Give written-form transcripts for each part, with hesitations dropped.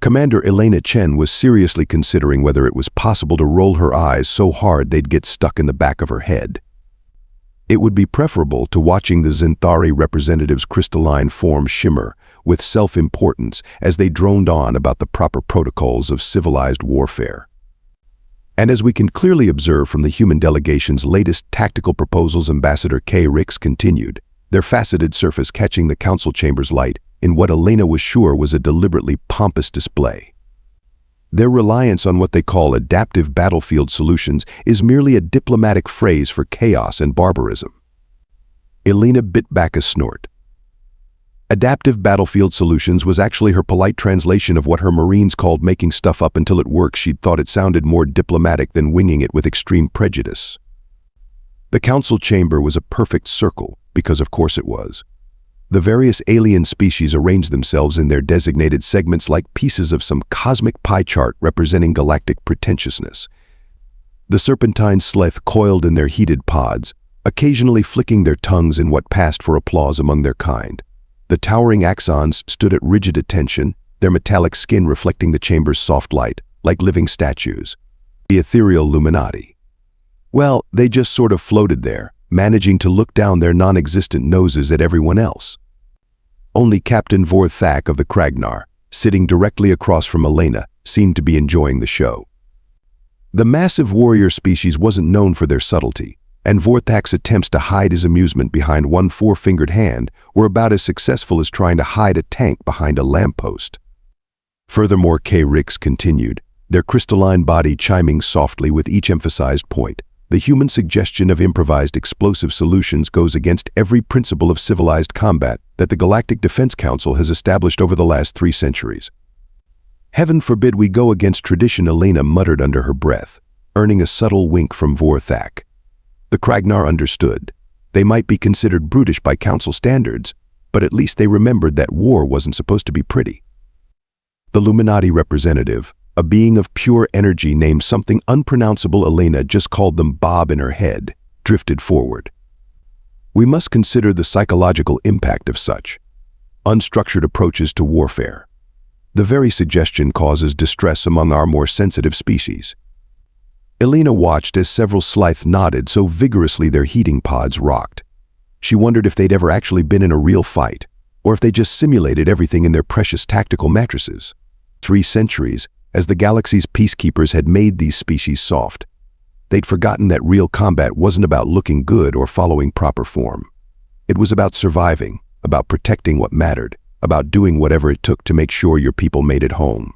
Commander Elena Chen was seriously considering whether it was possible to roll her eyes so hard they'd get stuck in the back of her head. It would be preferable to watching the Zenthari representatives' crystalline form shimmer with self-importance as they droned on about the proper protocols of civilized warfare. And as we can clearly observe from the human delegation's latest tactical proposals, Ambassador K. Rix continued, their faceted surface catching the council chamber's light in what Elena was sure was a deliberately pompous display. Their reliance on what they call adaptive battlefield solutions is merely a diplomatic phrase for chaos and barbarism. Elena bit back a snort. Adaptive battlefield solutions was actually her polite translation of what her Marines called making stuff up until it works. She'd thought it sounded more diplomatic than winging it with extreme prejudice. The council chamber was a perfect circle, because of course it was. The various alien species arranged themselves in their designated segments like pieces of some cosmic pie chart representing galactic pretentiousness. The serpentine Slyth coiled in their heated pods, occasionally flicking their tongues in what passed for applause among their kind. The towering Axons stood at rigid attention, their metallic skin reflecting the chamber's soft light, like living statues. The ethereal Luminati. Well, they just sort of floated there, managing to look down their non-existent noses at everyone else. Only Captain Vor'thak of the Kragnar, sitting directly across from Elena, seemed to be enjoying the show. The massive warrior species wasn't known for their subtlety, and Vor'thak's attempts to hide his amusement behind one four-fingered hand were about as successful as trying to hide a tank behind a lamppost. Furthermore, K. Rix continued, their crystalline body chiming softly with each emphasized point. The human suggestion of improvised explosive solutions goes against every principle of civilized combat that the Galactic Defense Council has established over the last 3 centuries. Heaven forbid we go against tradition, Elena muttered under her breath, earning a subtle wink from Vor'thak. The Kragnar understood. They might be considered brutish by council standards, but at least they remembered that war wasn't supposed to be pretty. The Luminati representative, a being of pure energy named something unpronounceable, Elena just called them Bob in her head, drifted forward. We must consider the psychological impact of such unstructured approaches to warfare. The very suggestion causes distress among our more sensitive species. Elena watched as several Slyth nodded so vigorously their heating pods rocked. She wondered if they'd ever actually been in a real fight, or if they just simulated everything in their precious tactical mattresses. 3 centuries, as the galaxy's peacekeepers had made these species soft. They'd forgotten that real combat wasn't about looking good or following proper form. It was about surviving, about protecting what mattered, about doing whatever it took to make sure your people made it home.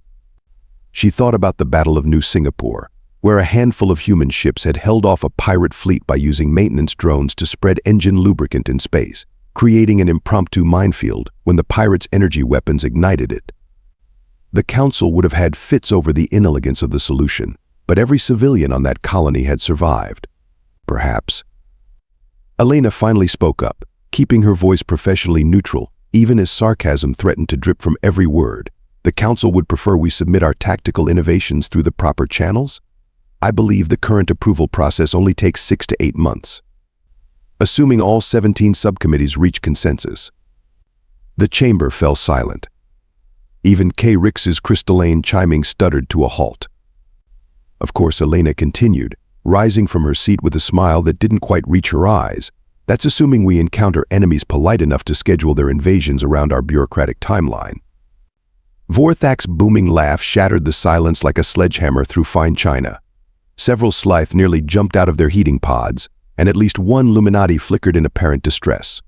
She thought about the Battle of New Singapore, where a handful of human ships had held off a pirate fleet by using maintenance drones to spread engine lubricant in space, creating an impromptu minefield when the pirates' energy weapons ignited it. The council would have had fits over the inelegance of the solution, but every civilian on that colony had survived. Perhaps. Elena finally spoke up, keeping her voice professionally neutral, even as sarcasm threatened to drip from every word. The council would prefer we submit our tactical innovations through the proper channels? I believe the current approval process only takes 6 to 8 months. Assuming all 17 subcommittees reach consensus. The chamber fell silent. Even K. Rix's crystalline chiming stuttered to a halt. Of course, Elena continued, rising from her seat with a smile that didn't quite reach her eyes. That's assuming we encounter enemies polite enough to schedule their invasions around our bureaucratic timeline. Vor'thak's booming laugh shattered the silence like a sledgehammer through fine china. Several Slyth nearly jumped out of their heating pods, and at least one Luminati flickered in apparent distress.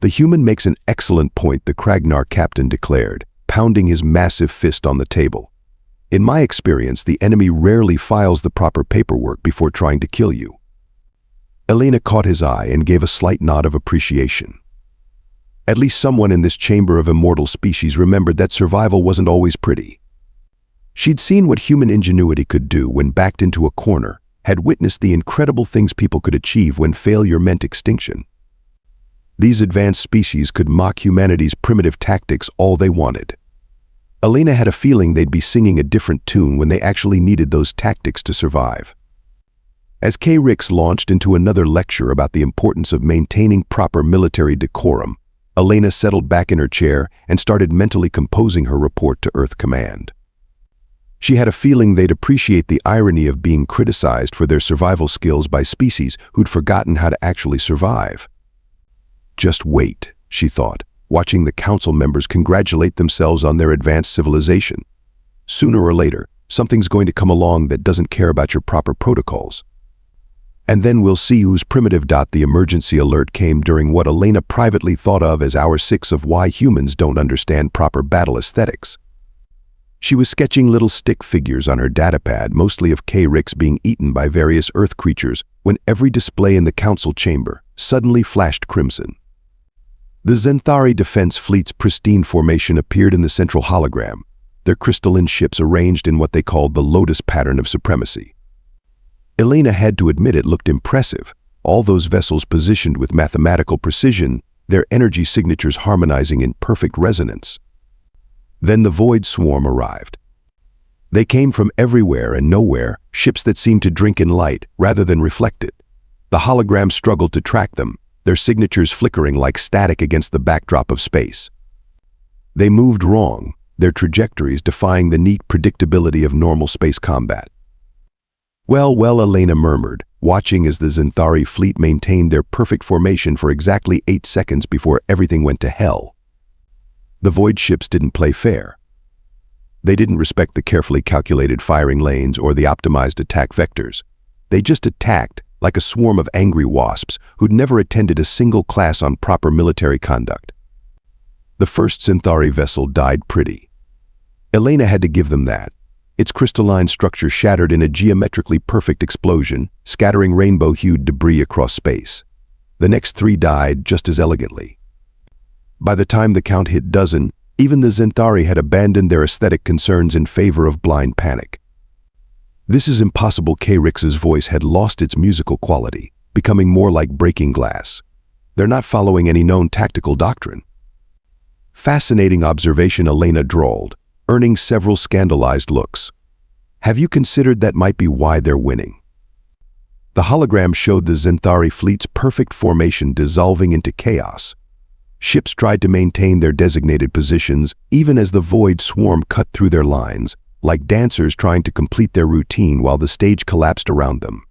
The human makes an excellent point, the Kragnar captain declared, pounding his massive fist on the table. In my experience, the enemy rarely files the proper paperwork before trying to kill you. Elena caught his eye and gave a slight nod of appreciation. At least someone in this chamber of immortal species remembered that survival wasn't always pretty. She'd seen what human ingenuity could do when backed into a corner, had witnessed the incredible things people could achieve when failure meant extinction. These advanced species could mock humanity's primitive tactics all they wanted. Elena had a feeling they'd be singing a different tune when they actually needed those tactics to survive. As K. Rix launched into another lecture about the importance of maintaining proper military decorum, Elena settled back in her chair and started mentally composing her report to Earth Command. She had a feeling they'd appreciate the irony of being criticized for their survival skills by species who'd forgotten how to actually survive. Just wait, she thought, watching the council members congratulate themselves on their advanced civilization. Sooner or later, something's going to come along that doesn't care about your proper protocols. And then we'll see who's primitive. The emergency alert came during what Elena privately thought of as hour 6 of why humans don't understand proper battle aesthetics. She was sketching little stick figures on her datapad, mostly of K-Rix being eaten by various Earth creatures, when every display in the council chamber suddenly flashed crimson. The Zenthari Defense Fleet's pristine formation appeared in the central hologram, their crystalline ships arranged in what they called the lotus pattern of supremacy. Elena had to admit it looked impressive, all those vessels positioned with mathematical precision, their energy signatures harmonizing in perfect resonance. Then the Void Swarm arrived. They came from everywhere and nowhere, ships that seemed to drink in light rather than reflect it. The hologram struggled to track them, their signatures flickering like static against the backdrop of space. They moved wrong, their trajectories defying the neat predictability of normal space combat. Well, Elena murmured, watching as the Zenthari fleet maintained their perfect formation for exactly 8 seconds before everything went to hell. The Void ships didn't play fair. They didn't respect the carefully calculated firing lanes or the optimized attack vectors. They just attacked like a swarm of angry wasps who'd never attended a single class on proper military conduct. The first Zenthari vessel died pretty. Elena had to give them that. Its crystalline structure shattered in a geometrically perfect explosion, scattering rainbow-hued debris across space. The next 3 died just as elegantly. By the time the count hit dozen, even the Zenthari had abandoned their aesthetic concerns in favor of blind panic. "This is impossible." K-Rix's voice had lost its musical quality, becoming more like breaking glass. "They're not following any known tactical doctrine." "Fascinating observation," Elena drawled, earning several scandalized looks. "Have you considered that might be why they're winning?" The hologram showed the Zenthari fleet's perfect formation dissolving into chaos. Ships tried to maintain their designated positions even as the Void Swarm cut through their lines, like dancers trying to complete their routine while the stage collapsed around them.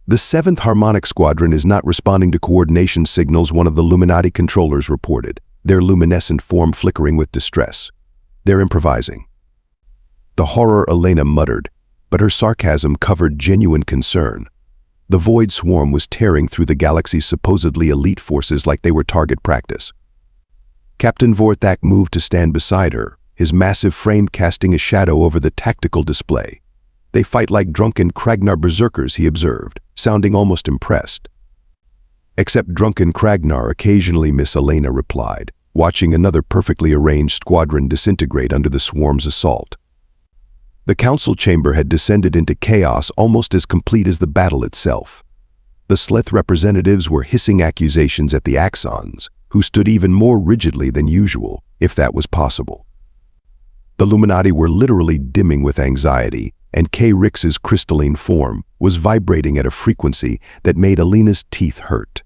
"The 7th Harmonic Squadron is not responding to coordination signals," one of the Luminati controllers reported, their luminescent form flickering with distress. "They're improvising." The horror, Elena muttered, but her sarcasm covered genuine concern. The Void Swarm was tearing through the galaxy's supposedly elite forces like they were target practice. Captain Vor'thak moved to stand beside her, his massive frame casting a shadow over the tactical display. "They fight like drunken Kragnar berserkers," he observed, sounding almost impressed. "Except drunken Kragnar occasionally," Miss Elena replied, watching another perfectly arranged squadron disintegrate under the swarm's assault. The council chamber had descended into chaos almost as complete as the battle itself. The Slyth representatives were hissing accusations at the Axons, who stood even more rigidly than usual, if that was possible. The Luminati were literally dimming with anxiety, and K-Rix's crystalline form was vibrating at a frequency that made Elena's teeth hurt.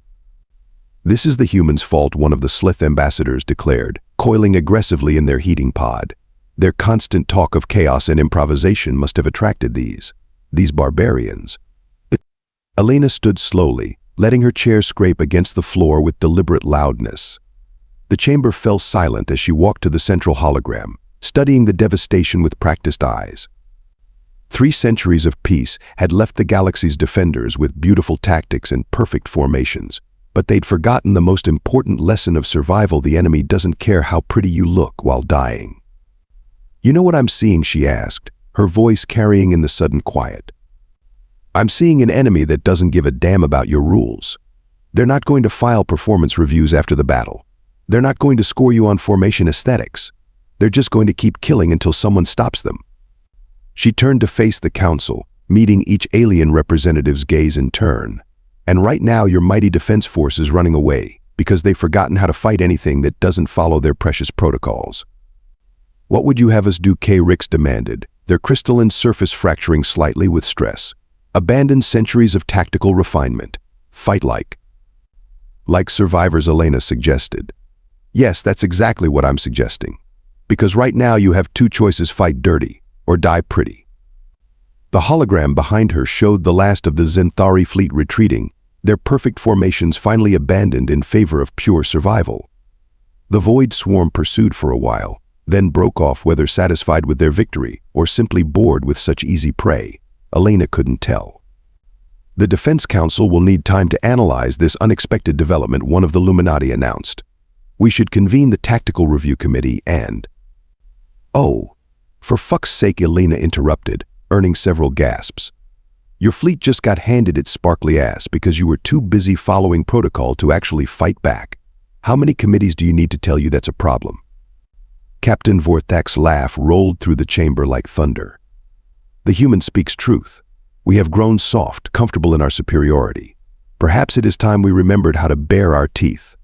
"This is the humans' fault," one of the Slyth ambassadors declared, coiling aggressively in their heating pod. "Their constant talk of chaos and improvisation must have attracted these barbarians." Elena stood slowly, letting her chair scrape against the floor with deliberate loudness. The chamber fell silent as she walked to the central hologram, studying the devastation with practiced eyes. 3 centuries of peace had left the galaxy's defenders with beautiful tactics and perfect formations, but they'd forgotten the most important lesson of survival: the enemy doesn't care how pretty you look while dying. "You know what I'm seeing?" she asked, her voice carrying in the sudden quiet. "I'm seeing an enemy that doesn't give a damn about your rules. They're not going to file performance reviews after the battle. They're not going to score you on formation aesthetics. They're just going to keep killing until someone stops them." She turned to face the council, meeting each alien representative's gaze in turn. "And right now your mighty defense force is running away because they've forgotten how to fight anything that doesn't follow their precious protocols." "What would you have us do?" K-Rix demanded, their crystalline surface fracturing slightly with stress. "Abandon centuries of tactical refinement. Fight like survivors," Elena suggested. Yes, that's exactly what I'm suggesting. Because right now you have two choices: fight dirty or die pretty. The hologram behind her showed the last of the Zenthari fleet retreating, their perfect formations finally abandoned in favor of pure survival. The Void Swarm pursued for a while, then broke off, whether satisfied with their victory or simply bored with such easy prey. Elena couldn't tell. The Defense Council will need time to analyze this unexpected development, one of the Luminati announced. We should convene the Tactical Review Committee and... Oh, for fuck's sake, Elena interrupted, earning several gasps. Your fleet just got handed its sparkly ass because you were too busy following protocol to actually fight back. How many committees do you need to tell you that's a problem? Captain Vor'thak's laugh rolled through the chamber like thunder. The human speaks truth. We have grown soft, comfortable in our superiority. Perhaps it is time we remembered how to bare our teeth.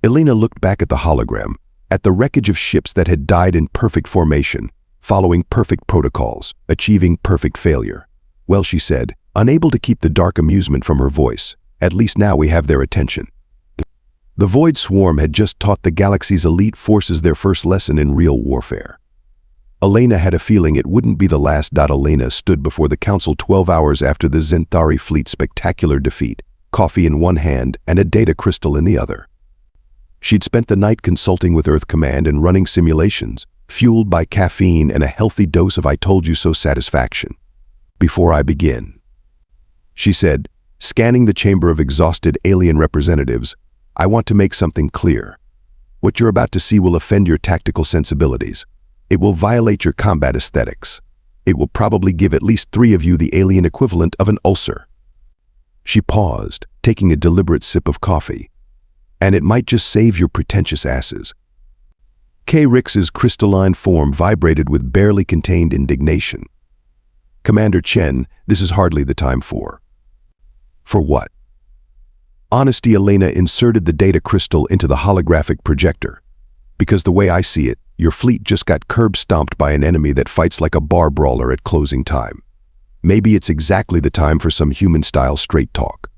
Elena looked back at the hologram, at the wreckage of ships that had died in perfect formation, following perfect protocols, achieving perfect failure. Well, she said, unable to keep the dark amusement from her voice, at least now we have their attention. The Void Swarm had just taught the galaxy's elite forces their first lesson in real warfare. Elena had a feeling it wouldn't be the last. Elena stood before the council 12 hours after the Zenthari fleet's spectacular defeat, coffee in one hand and a data crystal in the other. She'd spent the night consulting with Earth Command and running simulations, fueled by caffeine and a healthy dose of I told you so satisfaction. Before I begin, she said, scanning the chamber of exhausted alien representatives, I want to make something clear. What you're about to see will offend your tactical sensibilities. It will violate your combat aesthetics. It will probably give at least 3 of you the alien equivalent of an ulcer. She paused, taking a deliberate sip of coffee. And it might just save your pretentious asses. K. Rix's crystalline form vibrated with barely contained indignation. Commander Chen, this is hardly the time for. For what? Honesty. Elena inserted the data crystal into the holographic projector. Because the way I see it, your fleet just got curb-stomped by an enemy that fights like a bar brawler at closing time. Maybe it's exactly the time for some human-style straight talk.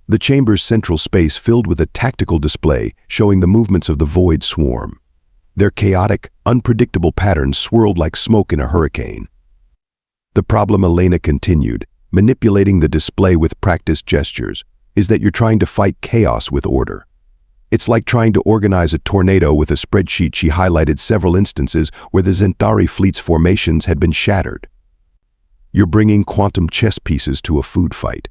The chamber's central space filled with a tactical display showing the movements of the Void Swarm. Their chaotic, unpredictable patterns swirled like smoke in a hurricane. The problem, Elena continued, manipulating the display with practiced gestures, is that you're trying to fight chaos with order. It's like trying to organize a tornado with a spreadsheet. She highlighted several instances where the Zenthari fleet's formations had been shattered. You're bringing quantum chess pieces to a food fight.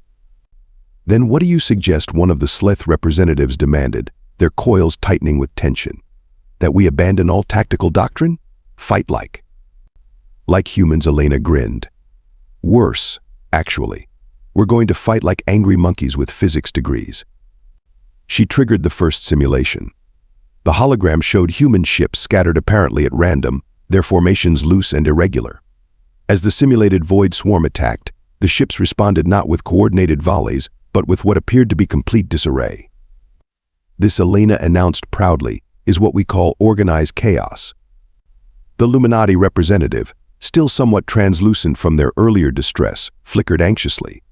Then what do you suggest? One of the Slyth representatives demanded, their coils tightening with tension. That we abandon all tactical doctrine? Fight like humans. Elena grinned. Worse, actually. We're going to fight like angry monkeys with physics degrees. She triggered the first simulation. The hologram showed human ships scattered apparently at random, their formations loose and irregular. As the simulated Void Swarm attacked, the ships responded not with coordinated volleys, but with what appeared to be complete disarray. This, Elena announced proudly, is what we call organized chaos. The Luminati representative, still somewhat translucent from their earlier distress, flickered anxiously.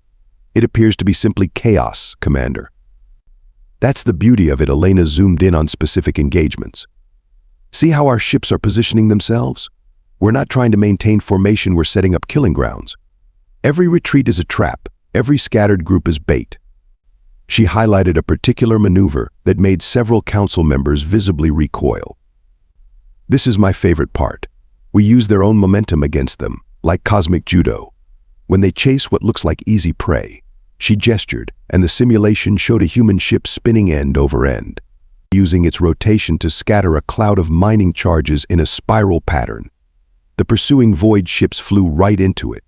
It appears to be simply chaos, Commander. That's the beauty of it. Elena zoomed in on specific engagements. See how our ships are positioning themselves? We're not trying to maintain formation, we're setting up killing grounds. Every retreat is a trap, every scattered group is bait. She highlighted a particular maneuver that made several council members visibly recoil. This is my favorite part. We use their own momentum against them, like cosmic judo. When they chase what looks like easy prey, she gestured, and the simulation showed a human ship spinning end over end, using its rotation to scatter a cloud of mining charges in a spiral pattern. The pursuing void ships flew right into it.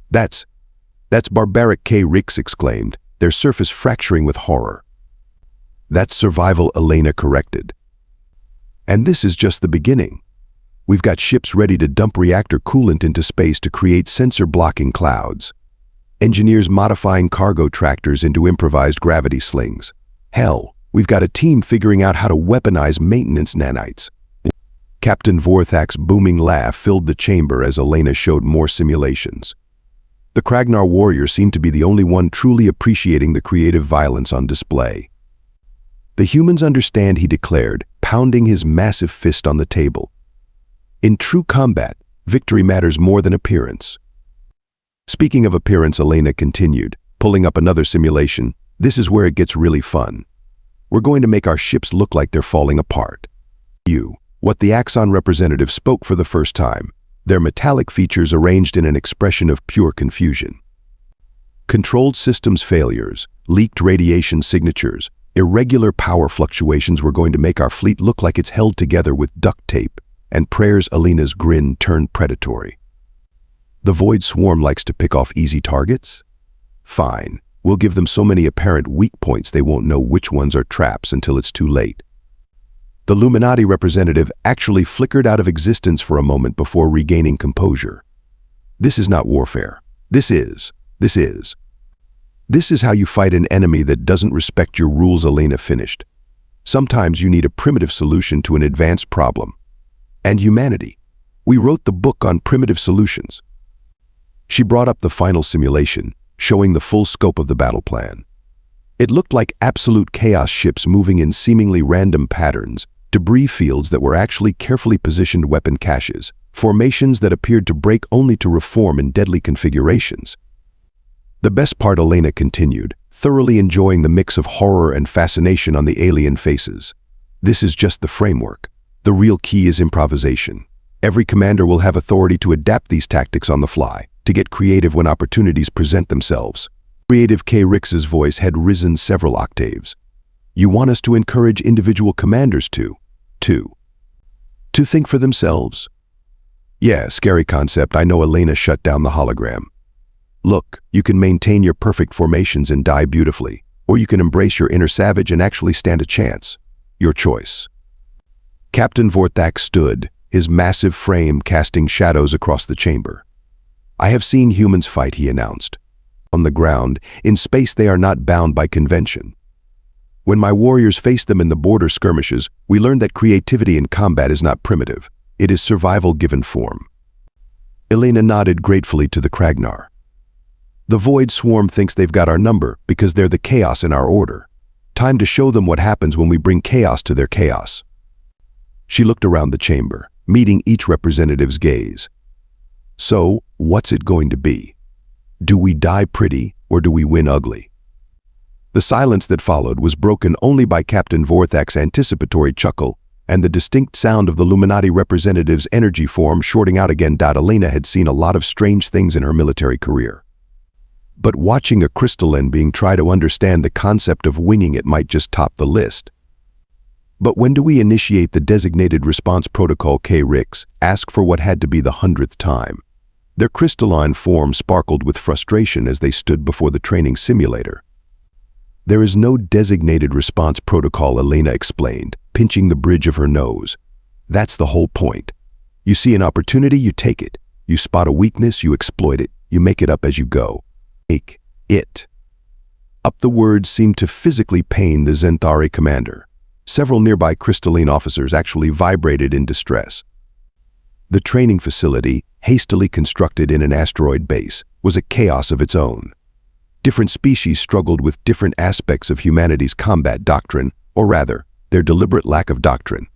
That's barbaric, K. Rix exclaimed, their surface fracturing with horror. That's survival, Elena corrected. And this is just the beginning. We've got ships ready to dump reactor coolant into space to create sensor-blocking clouds. Engineers modifying cargo tractors into improvised gravity slings. Hell, we've got a team figuring out how to weaponize maintenance nanites. Captain Vor'thak's booming laugh filled the chamber as Elena showed more simulations. The Kragnar warrior seemed to be the only one truly appreciating the creative violence on display. The humans understand, he declared, pounding his massive fist on the table. In true combat, victory matters more than appearance. Speaking of appearance, Elena continued, pulling up another simulation. This is where it gets really fun. We're going to make our ships look like they're falling apart. What the Axon representative spoke for the first time, their metallic features arranged in an expression of pure confusion. Controlled systems failures, leaked radiation signatures, irregular power fluctuations were going to make our fleet look like it's held together with duct tape, and prayers. Elena's grin turned predatory. The Void Swarm likes to pick off easy targets? Fine, we'll give them so many apparent weak points they won't know which ones are traps until it's too late. The Luminati representative actually flickered out of existence for a moment before regaining composure. This is not warfare. This is how you fight an enemy that doesn't respect your rules, Elena finished. Sometimes you need a primitive solution to an advanced problem. And humanity. We wrote the book on primitive solutions. She brought up the final simulation, showing the full scope of the battle plan. It looked like absolute chaos, ships moving in seemingly random patterns, debris fields that were actually carefully positioned weapon caches, formations that appeared to break only to reform in deadly configurations. The best part, Elena continued, thoroughly enjoying the mix of horror and fascination on the alien faces. This is just the framework. The real key is improvisation. Every commander will have authority to adapt these tactics on the fly, to get creative when opportunities present themselves. Creative K. Rix's voice had risen several octaves. You want us to encourage individual commanders to think for themselves? Yeah, scary concept. I know. Elena shut down the hologram. Look, you can maintain your perfect formations and die beautifully, or you can embrace your inner savage and actually stand a chance. Your choice. Captain Vor'thak stood, his massive frame casting shadows across the chamber. I have seen humans fight, he announced. On the ground, in space they are not bound by convention. When my warriors faced them in the border skirmishes, we learned that creativity in combat is not primitive. It is survival given form. Elena nodded gratefully to the Kragnar. The Void Swarm thinks they've got our number because they're the chaos in our order. Time to show them what happens when we bring chaos to their chaos. She looked around the chamber, meeting each representative's gaze. So, what's it going to be? Do we die pretty, or do we win ugly? The silence that followed was broken only by Captain Vor'thak's anticipatory chuckle and the distinct sound of the Luminati representative's energy form shorting out again. Elena had seen a lot of strange things in her military career. But watching a crystalline being try to understand the concept of winging it might just top the list. But when do we initiate the designated response protocol? K. Rix asked for what had to be the 100th time. Their crystalline form sparkled with frustration as they stood before the training simulator. There is no designated response protocol, Elena explained, pinching the bridge of her nose. That's the whole point. You see an opportunity, you take it. You spot a weakness, you exploit it. You make it up as you go. Make it. Up the words seemed to physically pain the Zenthari commander. Several nearby crystalline officers actually vibrated in distress. The training facility, hastily constructed in an asteroid base, was a chaos of its own. Different species struggled with different aspects of humanity's combat doctrine, or rather, their deliberate lack of doctrine.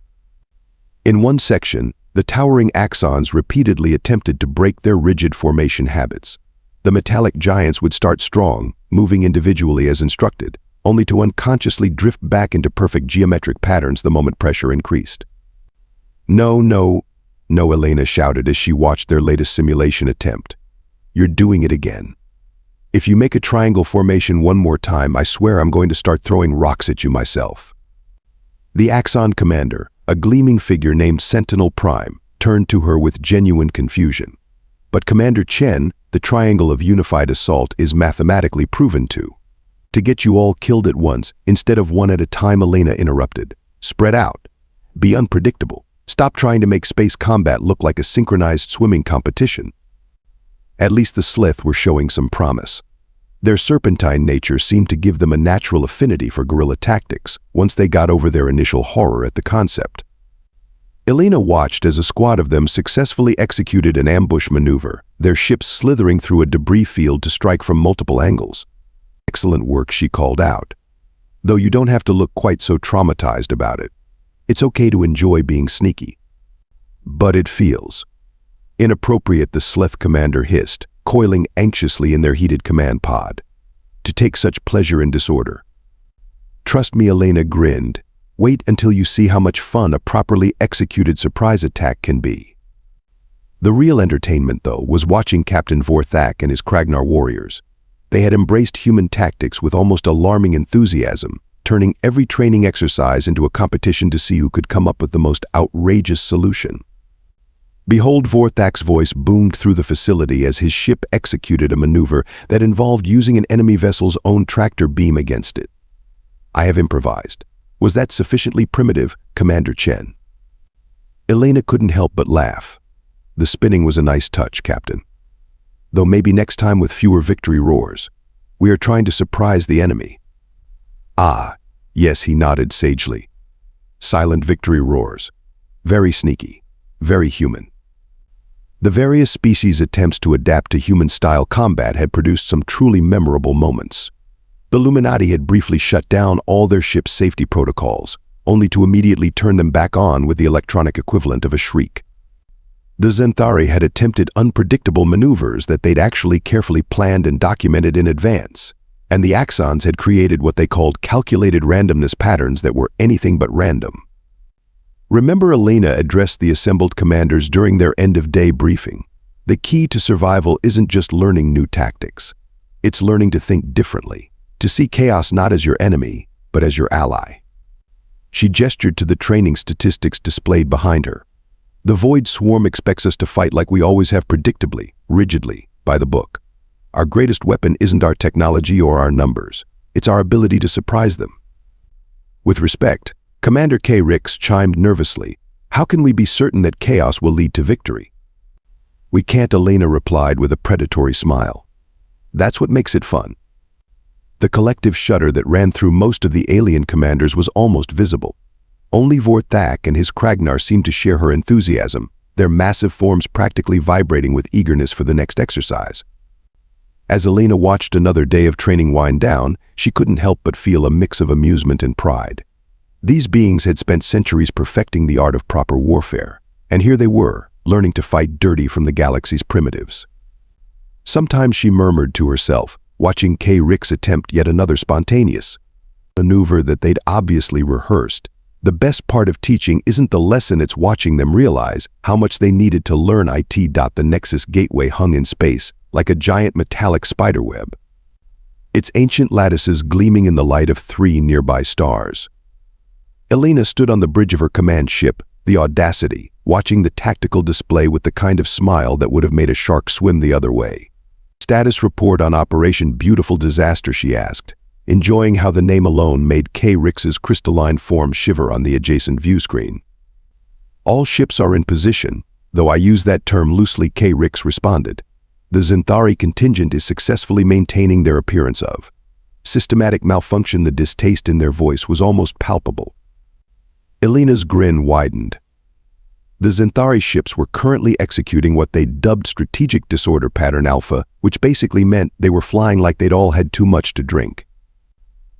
In one section, the towering Axons repeatedly attempted to break their rigid formation habits. The metallic giants would start strong, moving individually as instructed, only to unconsciously drift back into perfect geometric patterns the moment pressure increased. No, Elena shouted as she watched their latest simulation attempt. You're doing it again. If you make a triangle formation one more time, I swear I'm going to start throwing rocks at you myself. The Axon commander, a gleaming figure named Sentinel Prime, turned to her with genuine confusion. But Commander Chen, the triangle of unified assault is mathematically proven to get you all killed at once instead of one at a time. Elena interrupted. Spread out. Be unpredictable. Stop trying to make space combat look like a synchronized swimming competition. At least the Slyth were showing some promise. Their serpentine nature seemed to give them a natural affinity for guerrilla tactics once they got over their initial horror at the concept. Elena watched as a squad of them successfully executed an ambush maneuver, their ships slithering through a debris field to strike from multiple angles. Excellent work, she called out. Though you don't have to look quite so traumatized about it. It's okay to enjoy being sneaky. But it feels inappropriate, the Slyth commander hissed, coiling anxiously in their heated command pod. To take such pleasure in disorder. Trust me, Elena grinned. Wait until you see how much fun a properly executed surprise attack can be. The real entertainment, though, was watching Captain Vor'thak and his Kragnar warriors. They had embraced human tactics with almost alarming enthusiasm, turning every training exercise into a competition to see who could come up with the most outrageous solution. Behold, Vor'thak's voice boomed through the facility as his ship executed a maneuver that involved using an enemy vessel's own tractor beam against it. I have improvised. Was that sufficiently primitive, Commander Chen? Elena couldn't help but laugh. The spinning was a nice touch, Captain. Though maybe next time with fewer victory roars. We are trying to surprise the enemy. Ah, yes, he nodded sagely. Silent victory roars. Very sneaky. Very human. The various species' attempts to adapt to human-style combat had produced some truly memorable moments. The Luminati had briefly shut down all their ship's safety protocols, only to immediately turn them back on with the electronic equivalent of a shriek. The Zenthari had attempted unpredictable maneuvers that they'd actually carefully planned and documented in advance, and the Axons had created what they called calculated randomness patterns that were anything but random. Remember, Elena addressed the assembled commanders during their end-of-day briefing. The key to survival isn't just learning new tactics. It's learning to think differently, to see chaos not as your enemy, but as your ally. She gestured to the training statistics displayed behind her. The Void Swarm expects us to fight like we always have, predictably, rigidly, by the book. Our greatest weapon isn't our technology or our numbers. It's our ability to surprise them. With respect, Commander K. Rix chimed nervously. How can we be certain that chaos will lead to victory? We can't, Elena replied with a predatory smile. That's what makes it fun. The collective shudder that ran through most of the alien commanders was almost visible. Only Vor'thak and his Kragnar seemed to share her enthusiasm, their massive forms practically vibrating with eagerness for the next exercise. As Elena watched another day of training wind down, she couldn't help but feel a mix of amusement and pride. These beings had spent centuries perfecting the art of proper warfare, and here they were, learning to fight dirty from the galaxy's primitives. Sometimes she murmured to herself, watching K. Rix attempt yet another spontaneous maneuver that they'd obviously rehearsed. The best part of teaching isn't the lesson, it's watching them realize how much they needed to learn it. The Nexus Gateway hung in space, like a giant metallic spiderweb, its ancient lattices gleaming in the light of 3 nearby stars. Elena stood on the bridge of her command ship, the Audacity, watching the tactical display with the kind of smile that would have made a shark swim the other way. Status report on Operation Beautiful Disaster, she asked, enjoying how the name alone made K. Rix's crystalline form shiver on the adjacent view screen. All ships are in position, though I use that term loosely, K. Rix responded. The Zenthari contingent is successfully maintaining their appearance of systematic malfunction. The distaste in their voice was almost palpable. Elena's grin widened. The Zenthari ships were currently executing what they dubbed Strategic Disorder Pattern Alpha, which basically meant they were flying like they'd all had too much to drink.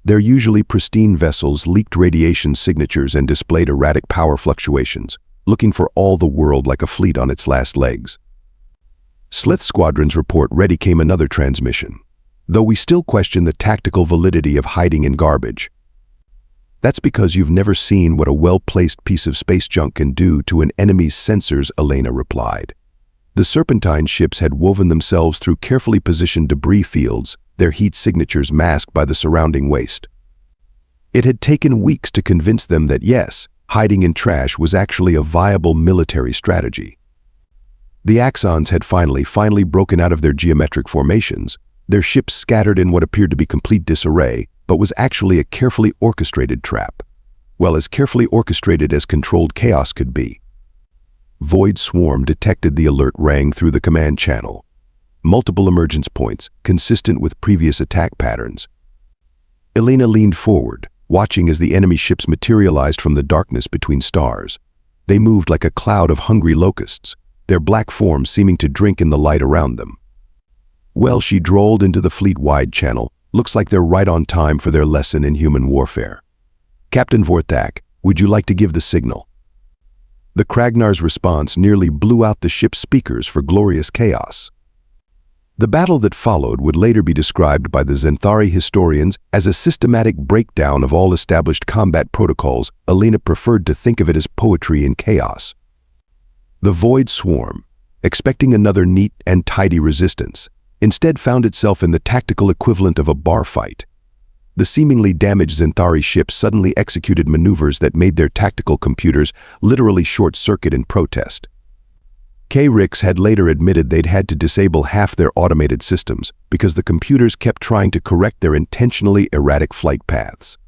Their usually pristine vessels leaked radiation signatures and displayed erratic power fluctuations, looking for all the world like a fleet on its last legs. Slyth Squadron's report ready came another transmission, though we still question the tactical validity of hiding in garbage. That's because you've never seen what a well-placed piece of space junk can do to an enemy's sensors, Elena replied. The serpentine ships had woven themselves through carefully positioned debris fields, their heat signatures masked by the surrounding waste. It had taken weeks to convince them that yes, hiding in trash was actually a viable military strategy. The Axons had finally broken out of their geometric formations, their ships scattered in what appeared to be complete disarray, but was actually a carefully orchestrated trap. Well, as carefully orchestrated as controlled chaos could be. Void Swarm detected the alert rang through the command channel. Multiple emergence points, consistent with previous attack patterns. Elena leaned forward, watching as the enemy ships materialized from the darkness between stars. They moved like a cloud of hungry locusts, their black forms seeming to drink in the light around them. Well, she drawled into the fleet-wide channel, Looks like they're right on time for their lesson in human warfare. Captain Vor'thak, would you like to give the signal? The Kragnar's response nearly blew out the ship's speakers for glorious chaos. The battle that followed would later be described by the Zenthari historians as a systematic breakdown of all established combat protocols. Elena preferred to think of it as poetry in chaos. The Void Swarm, expecting another neat and tidy resistance, instead found itself in the tactical equivalent of a bar fight. The seemingly damaged Zenthari ship suddenly executed maneuvers that made their tactical computers literally short-circuit in protest. K-Rix had later admitted they'd had to disable half their automated systems because the computers kept trying to correct their intentionally erratic flight paths.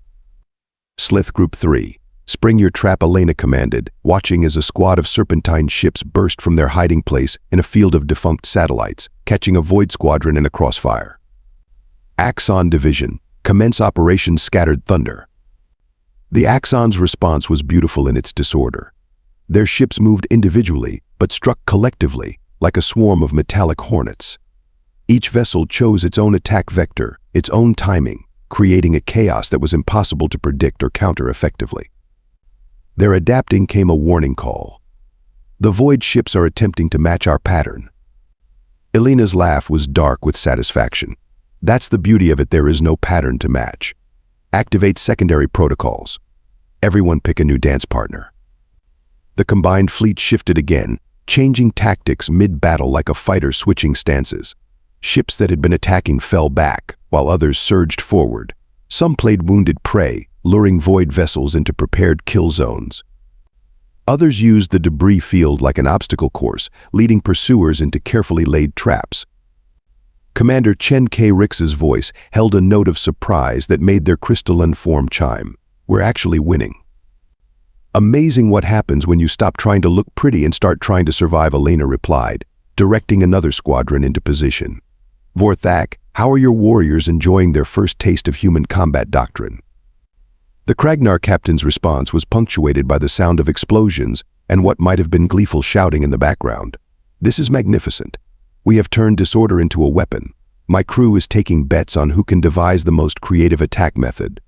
Slyth Group 3. Spring your trap, Elena commanded, watching as a squad of serpentine ships burst from their hiding place in a field of defunct satellites, catching a void squadron in a crossfire. Axon Division. Commence Operation Scattered Thunder. The Axons' response was beautiful in its disorder. Their ships moved individually, but struck collectively, like a swarm of metallic hornets. Each vessel chose its own attack vector, its own timing, creating a chaos that was impossible to predict or counter effectively. Their adapting came a warning call. The Void ships are attempting to match our pattern. Elena's laugh was dark with satisfaction. That's the beauty of it, there is no pattern to match. Activate secondary protocols. Everyone pick a new dance partner. The combined fleet shifted again, changing tactics mid-battle like a fighter switching stances. Ships that had been attacking fell back, while others surged forward. Some played wounded prey, luring Void vessels into prepared kill zones. Others used the debris field like an obstacle course, leading pursuers into carefully laid traps. Commander Chen K-Rix's voice held a note of surprise that made their crystalline form chime. We're actually winning. Amazing what happens when you stop trying to look pretty and start trying to survive, Elena replied, directing another squadron into position. Vor'thak, how are your warriors enjoying their first taste of human combat doctrine? The Kragnar captain's response was punctuated by the sound of explosions and what might have been gleeful shouting in the background. This is magnificent. We have turned disorder into a weapon. My crew is taking bets on who can devise the most creative attack method.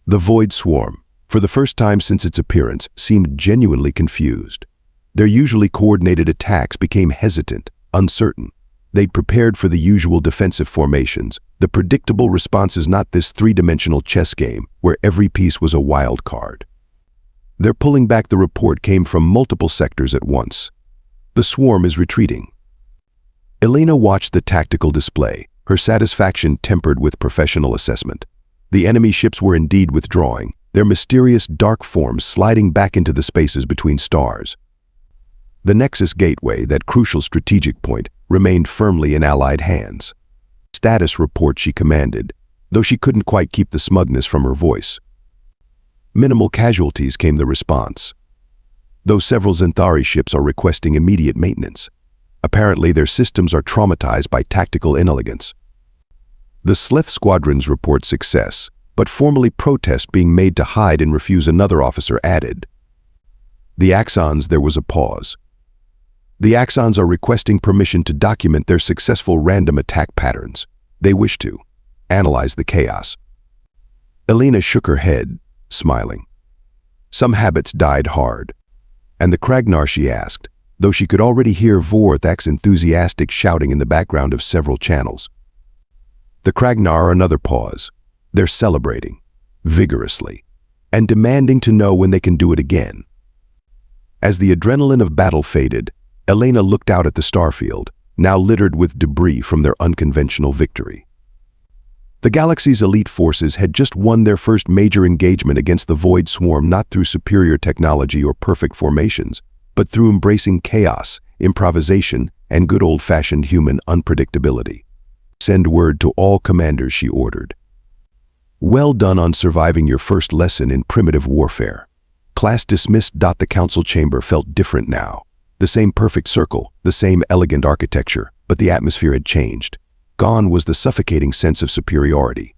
The Void Swarm, for the first time since its appearance, seemed genuinely confused. Their usually coordinated attacks became hesitant, uncertain. They'd prepared for the usual defensive formations, the predictable responses, not this three-dimensional chess game where every piece was a wild card. Their pulling back the report came from multiple sectors at once. The swarm is retreating. Elena watched the tactical display, her satisfaction tempered with professional assessment. The enemy ships were indeed withdrawing, their mysterious dark forms sliding back into the spaces between stars. The Nexus Gateway, that crucial strategic point, remained firmly in Allied hands. Status report, she commanded, though she couldn't quite keep the smugness from her voice. Minimal casualties, came the response, though several Zenthari ships are requesting immediate maintenance. Apparently their systems are traumatized by tactical inelegance. The Slyth squadrons report success, but formally protest being made to hide and refuse, another officer added. The Axons, there was a pause. The Axons are requesting permission to document their successful random attack patterns. They wish to analyze the chaos. Elena shook her head, smiling. Some habits died hard. And the Kragnar, she asked, though she could already hear Vor'thak's enthusiastic shouting in the background of several channels. The Kragnar, another pause. They're celebrating, vigorously, and demanding to know when they can do it again. As the adrenaline of battle faded, Elena looked out at the starfield, now littered with debris from their unconventional victory. The galaxy's elite forces had just won their first major engagement against the Void Swarm, not through superior technology or perfect formations, but through embracing chaos, improvisation, and good old-fashioned human unpredictability. Send word to all commanders, she ordered. Well done on surviving your first lesson in primitive warfare. Class dismissed. The council chamber felt different now. The same perfect circle, the same elegant architecture, but the atmosphere had changed. Gone was the suffocating sense of superiority.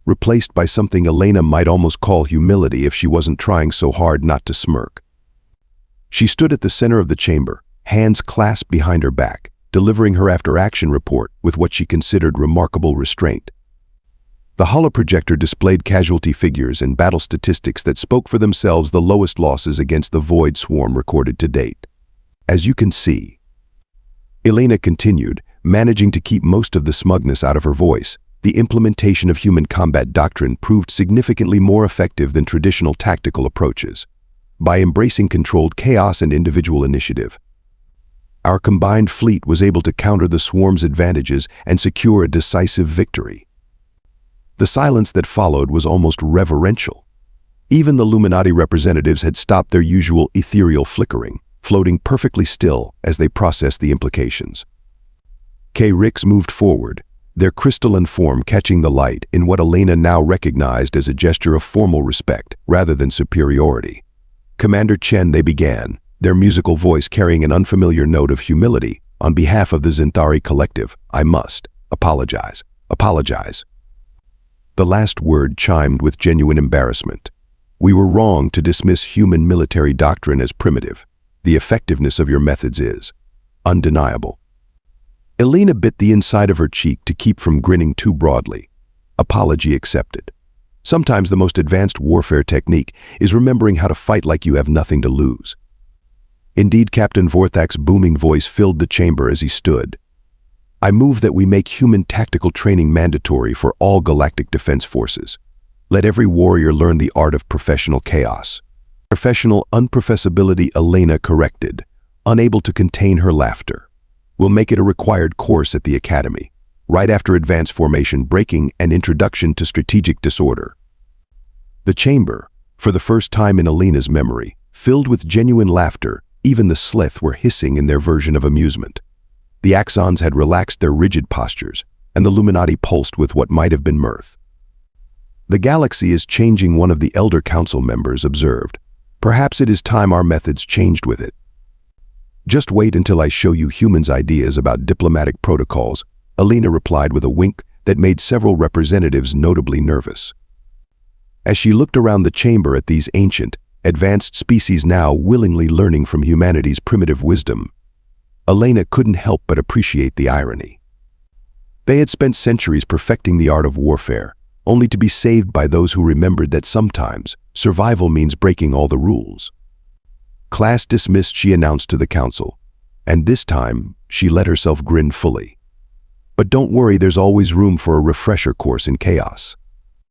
Replaced by something Elena might almost call humility if she wasn't trying so hard not to smirk. She stood at the center of the chamber, hands clasped behind her back, delivering her after-action report with what she considered remarkable restraint. The holoprojector displayed casualty figures and battle statistics that spoke for themselves, the lowest losses against the Void Swarm recorded to date. As you can see, Elena continued, managing to keep most of the smugness out of her voice. The implementation of human combat doctrine proved significantly more effective than traditional tactical approaches. By embracing controlled chaos and individual initiative, our combined fleet was able to counter the swarm's advantages and secure a decisive victory. The silence that followed was almost reverential. Even the Luminati representatives had stopped their usual ethereal flickering, floating perfectly still as they processed the implications. K-Rix moved forward, their crystalline form catching the light in what Elena now recognized as a gesture of formal respect rather than superiority. Commander Chen, they began, their musical voice carrying an unfamiliar note of humility. On behalf of the Zenthari collective, I must apologize. The last word chimed with genuine embarrassment. We were wrong to dismiss human military doctrine as primitive. The effectiveness of your methods is undeniable. Elena bit the inside of her cheek to keep from grinning too broadly. Apology accepted. Sometimes the most advanced warfare technique is remembering how to fight like you have nothing to lose. Indeed, Captain Vor'thak's booming voice filled the chamber as he stood. I move that we make human tactical training mandatory for all Galactic Defense Forces. Let every warrior learn the art of professional chaos. Professional unprofessability, Elena corrected, unable to contain her laughter. We'll make it a required course at the Academy, right after advanced formation breaking and introduction to strategic disorder. The chamber, for the first time in Elena's memory, filled with genuine laughter. Even the Slyth were hissing in their version of amusement. The Axons had relaxed their rigid postures, and the Luminati pulsed with what might have been mirth. The galaxy is changing, one of the Elder Council members observed. Perhaps it is time our methods changed with it. Just wait until I show you humans' ideas about diplomatic protocols, Elena replied with a wink that made several representatives notably nervous. As she looked around the chamber at these ancient, advanced species now willingly learning from humanity's primitive wisdom, Elena couldn't help but appreciate the irony. They had spent centuries perfecting the art of warfare, only to be saved by those who remembered that sometimes survival means breaking all the rules. Class dismissed, she announced to the council, and this time she let herself grin fully. But don't worry, there's always room for a refresher course in chaos.